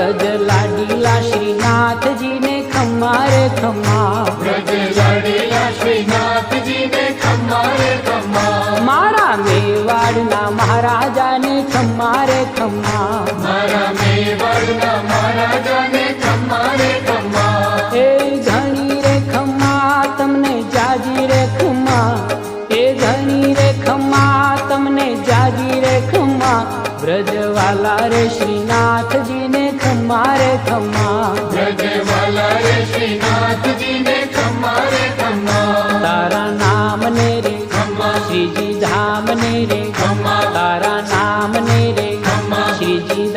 ब्रज लाडीला श्रीनाथ जी ने खम्मा रे खम्मा, ब्रज लाडीला श्रीनाथ जी ने खम्मा रे खम्मा, मारा मेवाड़ना महाराजा ने खम्मा रे खम्मा, मारा मेवाड़ना महाराजा ने खम्मा रे खम्मा। ए घणी रे खम्मा तमने जाजी रे खम्मा, ए घणी रे खम्मा तमने जाजी रे खम्मा, ब्रजवाला रे श्रीनाथ जी ने खम्मा रे खम्मा, ब्रजवाला रे श्रीनाथ जी ने